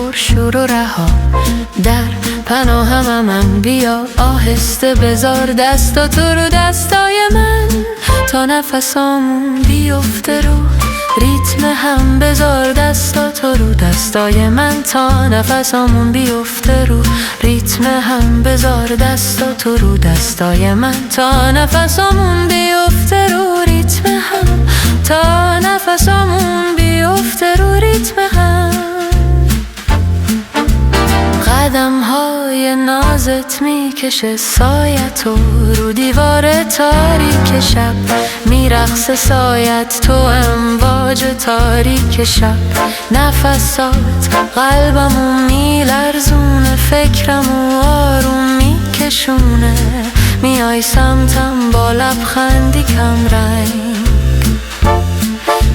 پر شور و رها. در پناه من بیا، آهسته بذار دستاتو رو دستای من تا نفسامون بیفته رو ریتم هم. بذار دستاتو رو دستای من تا نفسامون بیفته رو ریتم هم. بذار دستاتو رو دستای من تا نفسامون بیفته رو ریتم هم. تا نفسامون بیفته رو ریتم هم. قدم های نازت میکشه سایتو رو دیوار تاریک شب. میرقصه سایت تو امواج تاریک شب. نفسات قلبمو میلرزونه، فکرمو آروم میکشونه. میای سمتم با لبخندی کم رنگ،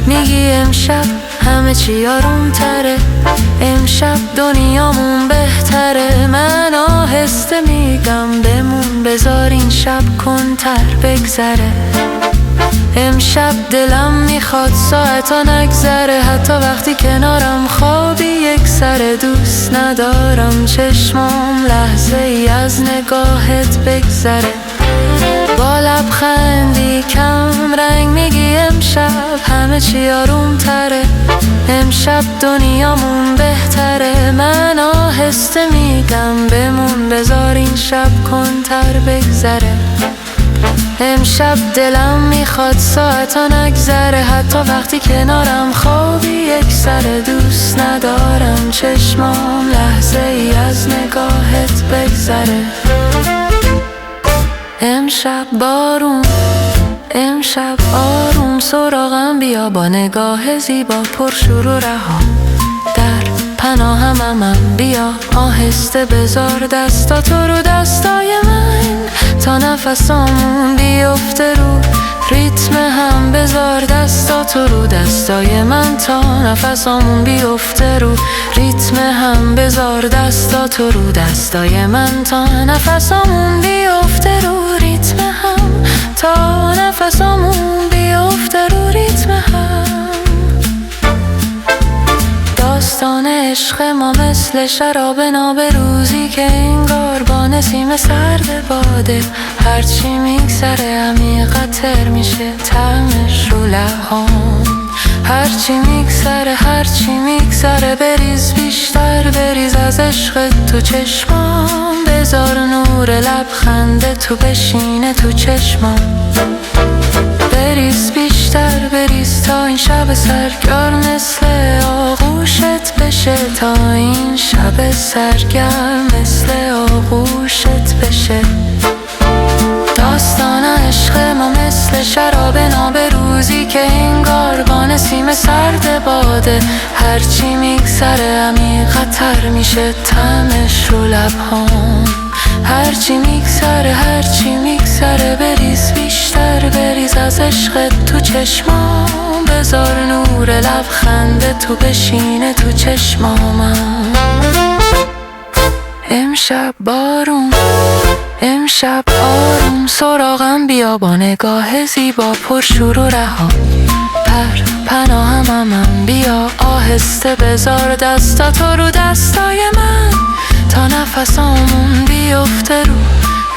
میگی امشب همه چی آروم تره، امشب دنیامون بهتره. من آهسته میگم بمون، بذار این شب کنتر بگذره. امشب دلم میخواد ساعتا نگذره، حتی وقتی کنارم خوابی یک سر. دوست ندارم چشمام لحظه ای از نگاهت بگذره. با لبخندی کم رنگ میگی امشب همه چی آروم تره، امشب دنیامون بهتره. من آهسته میگم بمون، بذار این شب کنتر بگذره. امشب دلم میخواد ساعتا نگذره، حتی وقتی کنارم خوابی یک سر. دوست ندارم چشمام لحظه ای از نگاهت بگذره. امشب بارون، امشب آروم سراغم بیا با نگاه زیبا پر شور و رها. در پناه من بیا، آهسته بذار دستاتو رو دستای من تا نفسامون بیفته رو ریتم هم. بذار دستاتو رو دستای من تا نفسامون بیفته رو ریتم هم. بذار دستاتو رو دستای من تا نفسامون بیفته رو ریتم هم. تا نفسامون بیفته رو ریتم هم. داستان عشق ما مثل شراب ناب روزی که انگار با نسیم سرد باده. هرچی میگذره عمیق‌تر میشه طعمش رو لبام. هرچی میگذره هرچی میگذره بریز بیشتر، بریز از عشق تو چشمام. بذار نور لبخند تو بشینه تو چشمام. بریز بیشتر بریز تا این شب سرگار مثل آغوشت بشه. تا این شب سرگرم مثل آغوشت بشه. داستان عشق ما مثل شراب ناب روزی که انگار با نسیم سرد باده. هرچی میگذره عمیق‌تر میشه طعمش رو لبهام. هرچی میگذره هرچی میگذره بریز بیشتر، بریز از عشق تو چشمام. بذار نور لبخند تو بشینه تو چشمامم. امشب بارون، امشب آروم سراغم بیا با نگاه زیبا پر شور و رها. پر پناه من بیا، آهسته بذار دستاتو رو دستای من تا نفسامون بیفته رو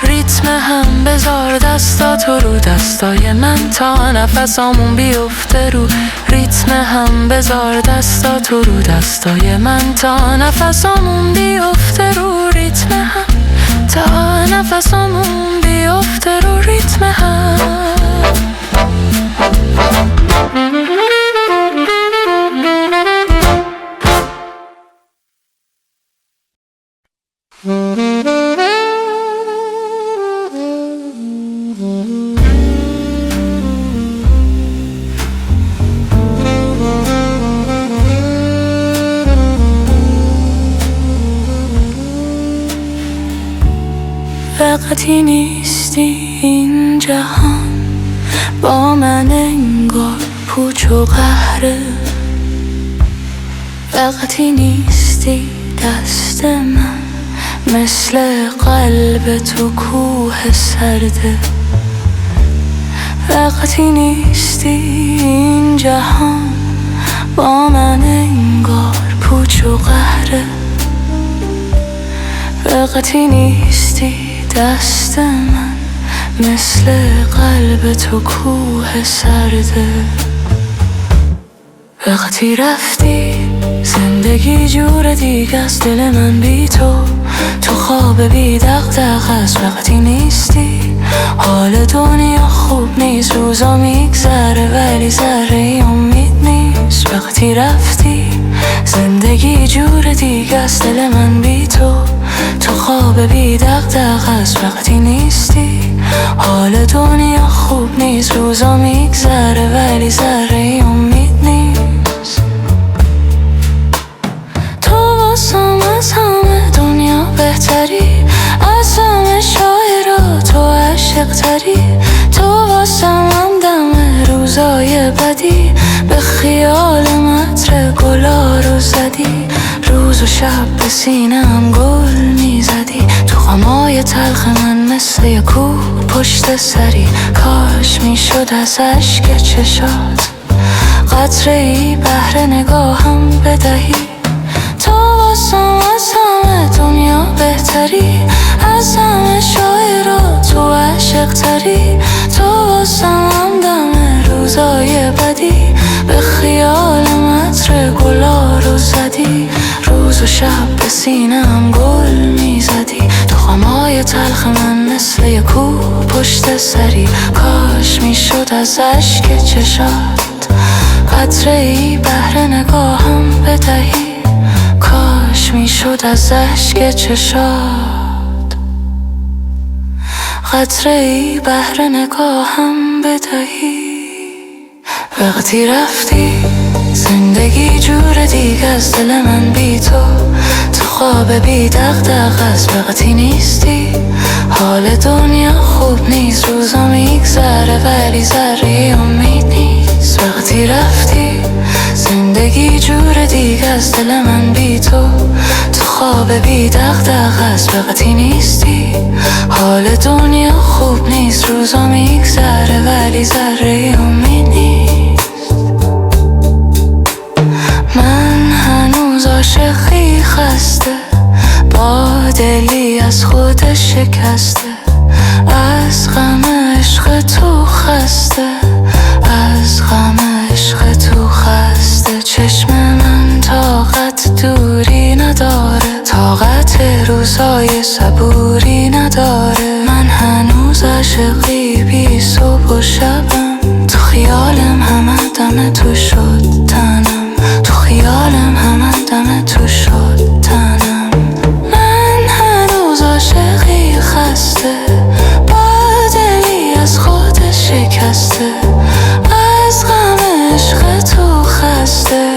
ریتم هم. بذار دستاتو رو دستای من تا نفسامون بیفته رو ریتم هم. بذار دستاتو رو دستای من تا نفسامون بیفته رو ریتم هم. تا نفسامون بیفته رو ریتم هم. وقتی نیستی این جهان با من انگار پوچ و قهره. وقتی نیستی دست من مثل قلب تو کوه سرده. وقتی نیستی این جهان با من انگار پوچ و قهره. وقتی نیستی دست من مثل قلب تو کوه سرده. وقتی رفتی زندگی جور دیگه است، دل من بی تو خواب بی دغدغه است. وقتی نیستی حال دنیا خوب نیست، روزا میگذره ولی ذره امید نیست. وقتی رفتی زندگی جور دیگه است، دل من بی تو خواب بی دغدغه است. وقتی نیستی حال دنیا خوب نیست، روزا میگذره ولی ذره امید نیست. تو واسم از همه دنیا بهتری، از همه شاعرها تو عاشق تری. تو واسم همدم روزای بدی، به خیال متر گلا رو زدی. روز و شب به سینم گل میزدی، تو غمای تلخ من مثل یه کوه پشت سری. کاش میشد از اشک چشات قطره ای بهر نگاهم بدهی. تو واسم از همه دنیا بهتری، از همه شاعرها تو عاشق تری. تو واسم همدم روزای بدی، به خیال متر گلا رو زدی. روز و شب به سینم گل میزدی، تو غمای تلخ من مثل یه کوه پشت سری. کاش میشد از اشک چشات قطره ای بهر نگاهم بدهی. کاش میشد از اشک چشات قطره ای بهر نگاهم بدهی. وقتی رفتی زندگی جور دیگه است، دل من بی تو خواب بی دغدغه است. وقتی نیستی حال دنیا خوب نیست، روزا میگذره ولی ذره امید نیست. وقتی رفتی زندگی جور دیگه است، دل من بی تو خواب بی دغدغه است. وقتی نیستی حال دنیا خوب نیست، روزا میگذره ولی ذره امید نیست. من هنوز عاشقی خسته، با دلی از خود شکسته. از غم عشق تو خسته، از غم عشق تو خسته. چشم من طاقت دوری نداره، طاقت روزای صبوری نداره. من هنوز عاشقی بی صبح و شبم، تو خیالم همه دم تو شد تنم، تو خیالم همه دم تو شد تنم. من هنوز عاشقی خسته، با دلی از خود شکسته. از غم عشق تو خسته،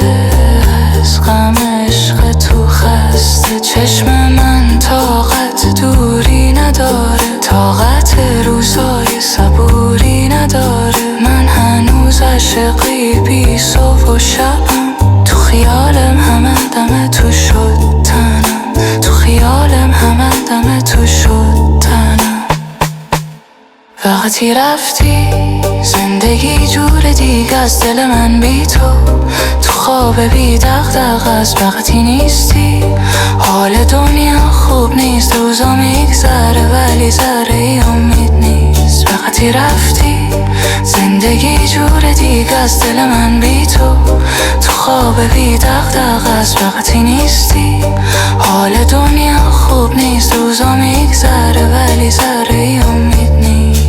از غم عشق تو خسته. چشم من طاقت دوری نداره، طاقت روزای صبوری نداره. من هنوز عاشقی بی صبح و شبم، تو خیالم همه دم تو شد تنم، تو خیالم همه دم تو شد تنم. وقتی رفتی زندگی جور دیگه است، دل من بی تو خواب بی دغدغه است. وقتی نیستی حال دنیا خوب نیست، روزا میگذره ولی ذره امید نیست. وقتی رفتی زندگی جور دیگه است، دل من بی تو خواب بی دغدغه است. وقتی نیستی حال دنیا خوب نیست، روزا میگذره ولی ذره امید نیست.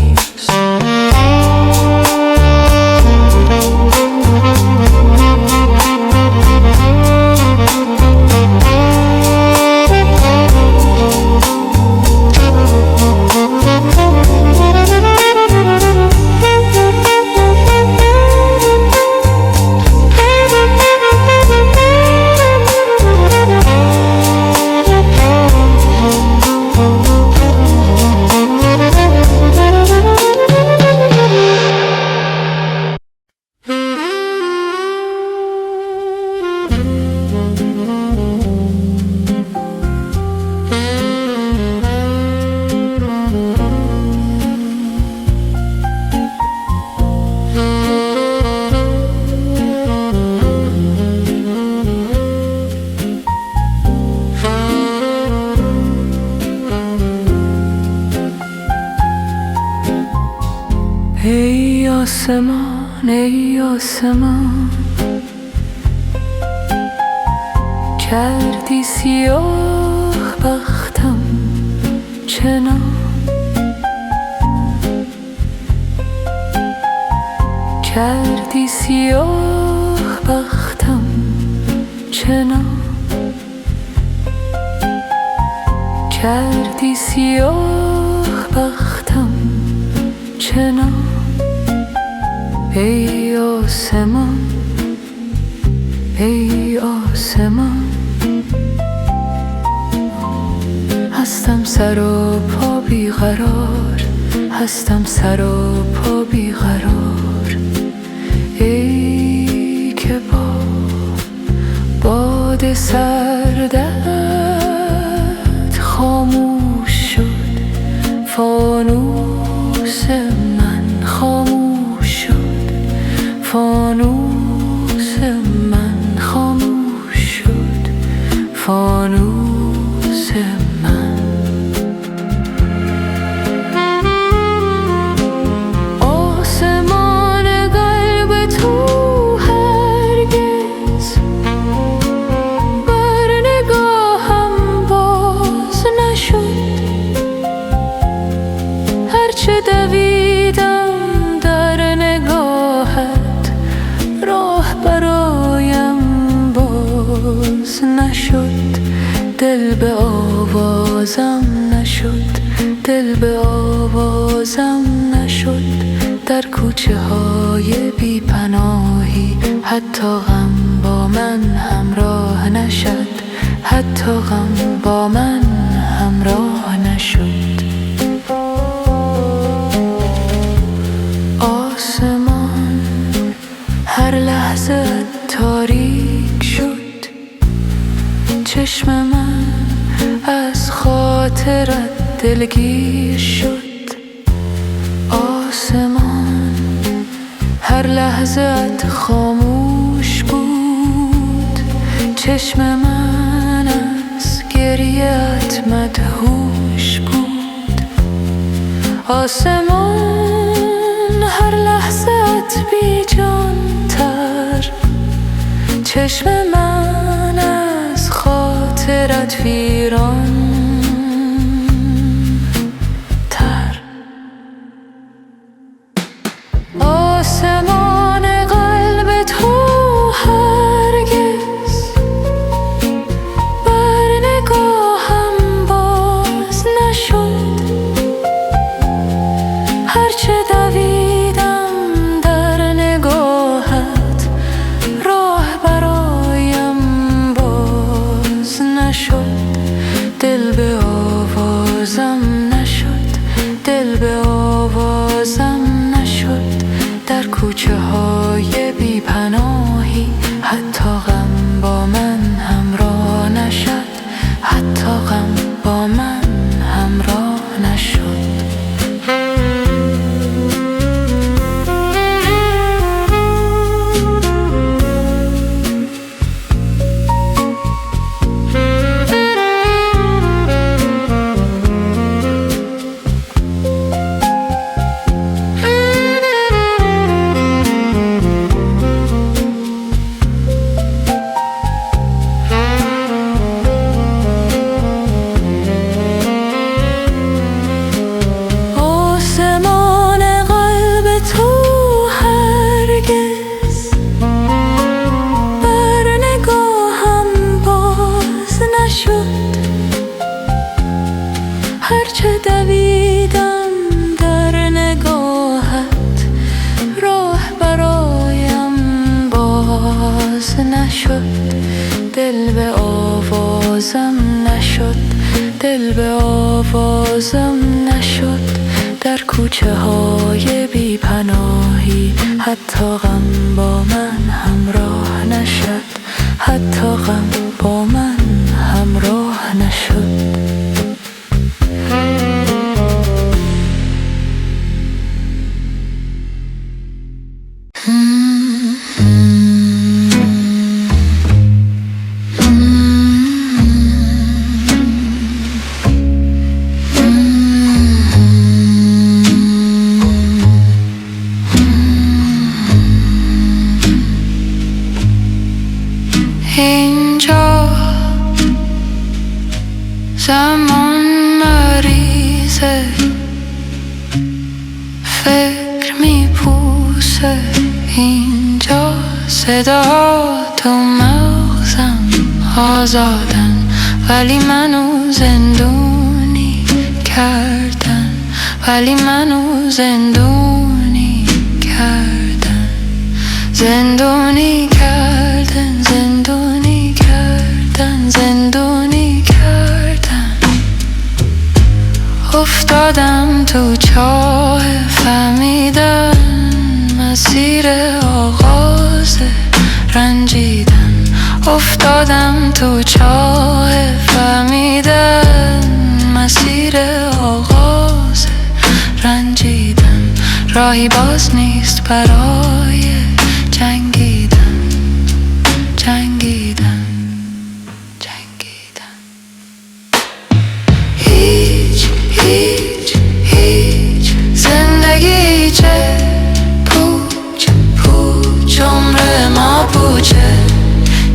آسمان ای آسمان، کردی سیاه بختم چنان، کردی سیاه بختم چنان، کردی سیاه بختم چنان. ای آسمان ای آسمان، هستم سر و پا بیقرار، هستم سر و پا بیقرار. ای که با باد سردت خاموش شد فانوس من، خاموش شد فانوس من، خاموش شد فانوس من. آسمان قلب تو هرگز بر نگاهم باز نشد، هرچه دویدم در نگاهت راه برایم باز نشد. دل به آوازم نشد، دل به آوازم نشد. در کوچه های بی پناهی حتی غم با من همراه نشد، حتی غم با من همراه نشد. آسمان هر لحظه تاریک شد، چشم من از خاطرت دلگیر شد. آسمان هر لحظت خاموش بود، چشم من از گریت مدهوش بود. آسمان هر لحظت بی جان تر، چشم من از خاطرت ویران تر. آسمان قلب تو هرگز بر نگاهم باز نشد، هرچه دویدم در نگاهت راه برایم باز نشد. دل به آوازم نشد، دل به آوازم نشد. در کوچه های بی پناهی حتی غم با من همراه نشد، حتی غم با من همراه نشد. هرچه دویدم در نگاهت راه برایم باز نشد. دل به آوازم نشد، دل به آوازم نشد. در کوچه های بی پناهی حتی غم با من همراه نشد، حتی غم با من همراه نشد. اینجا زمان مریضه، فکر میپوسه. اینجا صدا تو مغزم آزادن، ولی منو زندونی کردن، ولی منو زندونی کردن، زندونی کردن، زندونی کردن، زندونی کردن. افتادم تو چاه، فهمیدم مسیر آغاز رنجیدن. افتادم تو چاه، فهمیدم مسیر آغاز رنجیدن. راهی باز نیست برای جنگیدن، جنگیدن، جنگیدن. هیچ هیچ هیچ زندگی چه پوچ پوچ، عمر ما پوچه.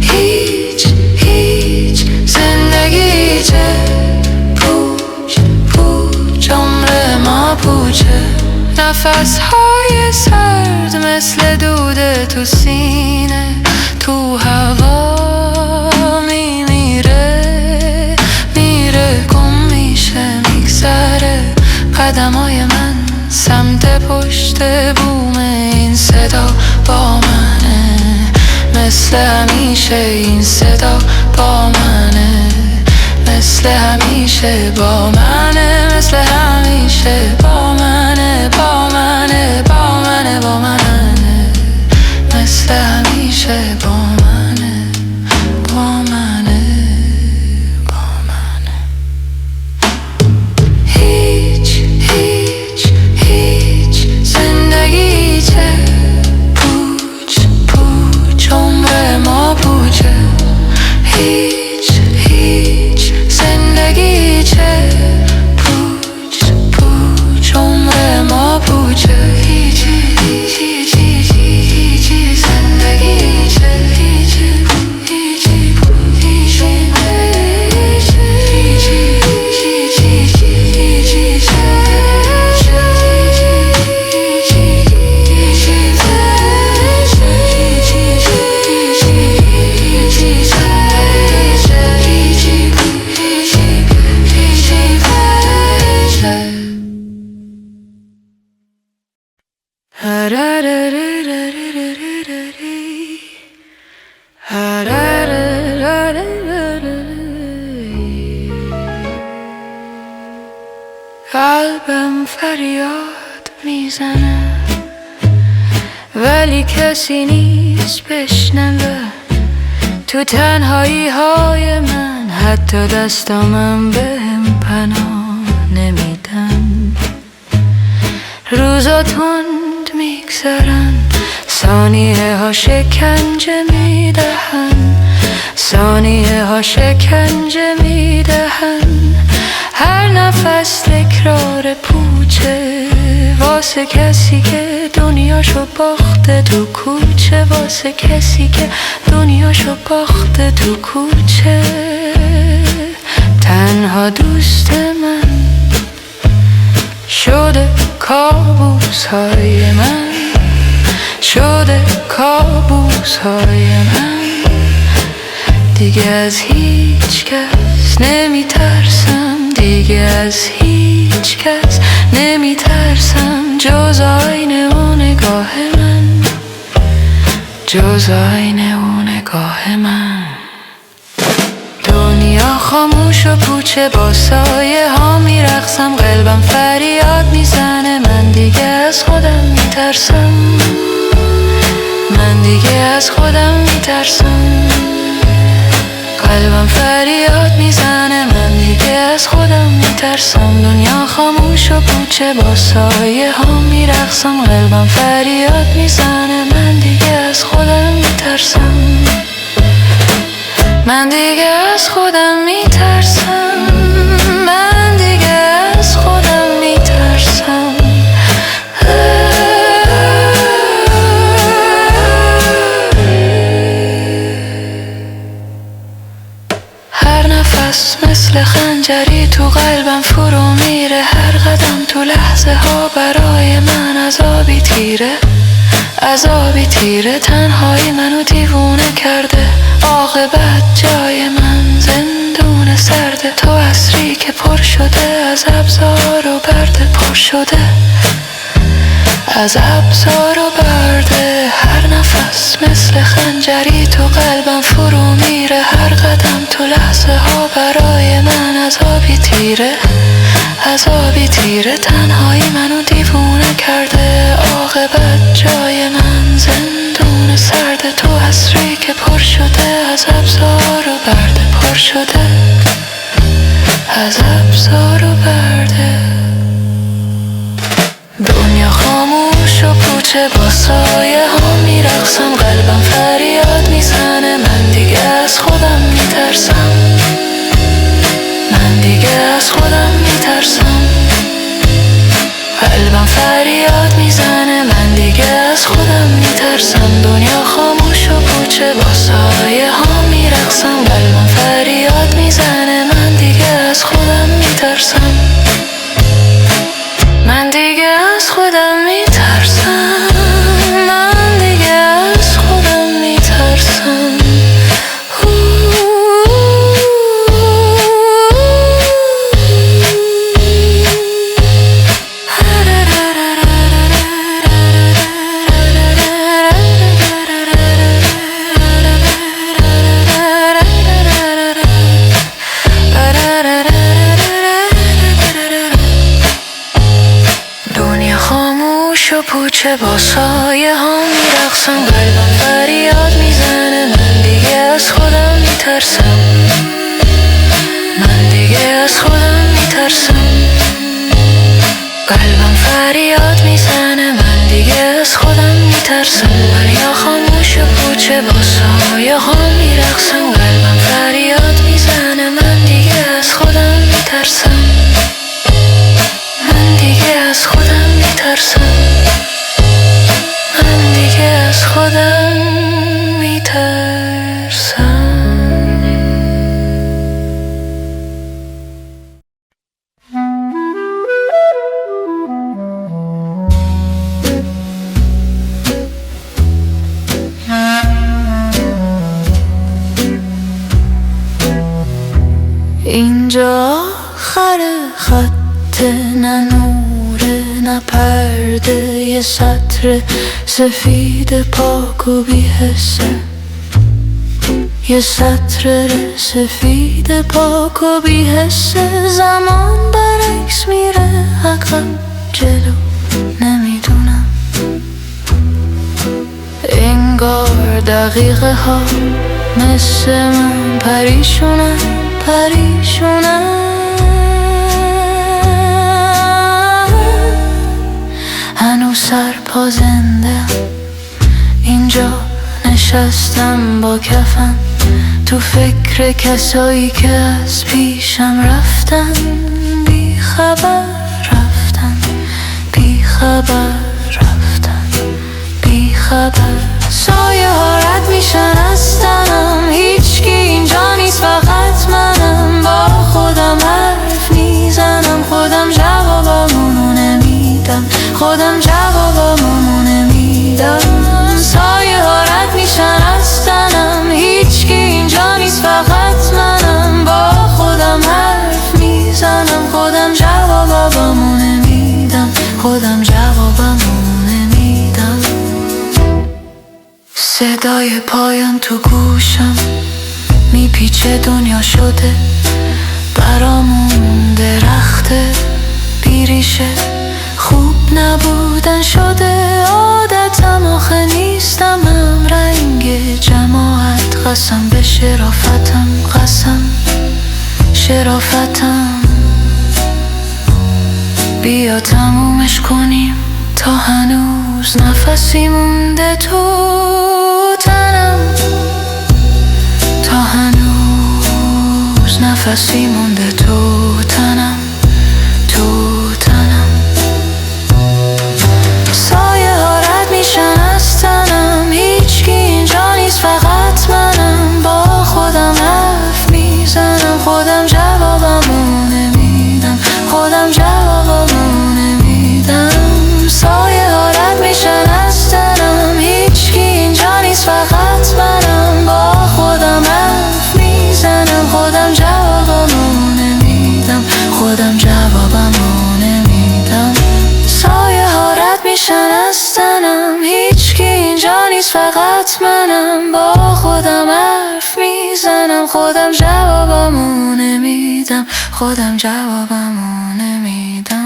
هیچ هیچ زندگی چه پوچ پوچ، عمر ما پوچه. نفس های سرد مثل دود تو سینه، تو هوا میمیره، میره گم میشه، میگذره. قدمای من سمت پشت بوم این صدا با منه، مثل همیشه این صدا با منه، مثل همیشه با منه، مثل همیشه با منه، با منه، با منه، با منه، مثل همیشه با منه، با منه، با منه. هیچ هیچ هیچ زندگی چه پوچ پوچ، عمر ما پوچه. هیچ هیچ زندگی چه پوچ پوچ، عمر ما پوچه. هیچ هیچ هیچ هیچ هیچ زندگی چه هیچ هیچ هیچ قلبم فریاد میزنه، ولی کسی نیست بشنوه. تو تنهایی های من حتی دستامم بهم پناه نمیدن. روزا تند میگذرن، ثانیه ها شکنجه میدهن، ثانیه ها شکنجه میدهن. هر نفس تکرار پوچه، واسه کسی که دنیاشو باخته تو کوچه، واسه کسی که دنیاشو باخته تو کوچه. تنها دوست من شده کابوس های من، شده کابوس های من. دیگه از هیچ کس نمیترسم، دیگه از هیچ کس نمیترسم، جز آینه و نگاه من، جز آینه و نگاه من. دنیا خاموش و پوچه، با سایه ها میرقصم، قلبم فریاد میزنه. من دیگه از خودم میترسم، من دیگه از خودم میترسم. قلبم فریاد میزنه، من دیگه از خودم میترسم. دنیا خاموش و پوچه، با سایه ها میرقصم، قلبم فریاد میزنه. من دیگه از خودم میترسم، من دیگه از خودم میترسم، من دیگه از خودم میترسم. نفس مثل خنجری تو قلبم فرو میره، هر قدم تو لحظه ها برای من عذابی تیره، عذابی تیره. تنهایی منو دیوونه کرده، عاقبت جای من زندون سرده. تو عصری که پر شده از ابزار و برده، پر شده از ابزار و برده. هر نفس مثل خنجری تو قلبم فرو میره، هر قدم تو لحظه ها برای من عذابی تیره، عذابی تیره. تنهایی منو دیوونه کرده، عاقبت جای من زندون سرده. تو عصری که پر شده از ابزار و برده، پر شده از ابزار و برده. دنیا خاموش و پوچه با سایه ها میرقصم، قلبم فریاد میزنه، من دیگه از خودم میترسم، من دیگه از خودم میترسم. قلبم فریاد میزنه، من دیگه از خودم میترسم. دنیا خاموش و پوچه با سایه ها میرقصم، قلبم فریاد میزنه، من دیگه از خودم میترسم، من دیگه از خودم میترسم، من دیگه از خودم میترسم. پوچه با سایه ها میرقصم، قلبم فریاد میزنه، من دیگه از خودم میترسم، من دیگه از خودم میترسم. قلبم فریاد میزنه، من دیگه از خودم میترسم. دنیا خاموش و پوچه با سایه ها میرقصم، قلبم فریاد میزنه، من دیگه از خودم میترسم، من دیگه از خودم میترسم، من دیگه از خودم میترسم. اینجا آخر خط، نه نوره نه پرده، یه سطر سفید پاک و بی‌حسه، یه سطر سفید پاک و بی‌حسه. زمان برعکس میره، عقب جلو نمیدونم، انگار دقیقه ها مثل من پریشونن، پریشونن. هنوز سرپا زنده اینجا نشستم با کفن، تو فکر کسایی که از پیشم رفتن، بی خبر رفتن، بی خبر رفتن، بی خبر. سایه ها رد میشن از تنم، هیچ کی اینجا نیست فقط منم. با خودم حرف میزنم، خودم جوابامونو نمیدم، خودم جوابامونو نمیدم. سایه ها رد میشن از تنم، هیچ کی اینجا نیست فقط منم. با خودم حرف میزنم، خودم جوابامونو نمیدم، خودم جوابامونو نمیدم. صدای پایان تو گوشم میپیچه، دنیا شده برامون درخت بیریشه. خوب نبودن شده عادتم، آخه نیستم هم رنگ جماعت. قسم به شرافتم، قسم شرافتم. بیا تمومش کنیم تا هنوز نفسی مونده تو تنم، تا هنوز نفسی مونده تو تنم، تو تنم. سایه ها رد میشن از تنم، هیچ کی اینجا نیست فقط منم. با خودم حرف میزنم، خودم میکنم خودم جوابمو نمیدم، خودم جوابمو نمیدم.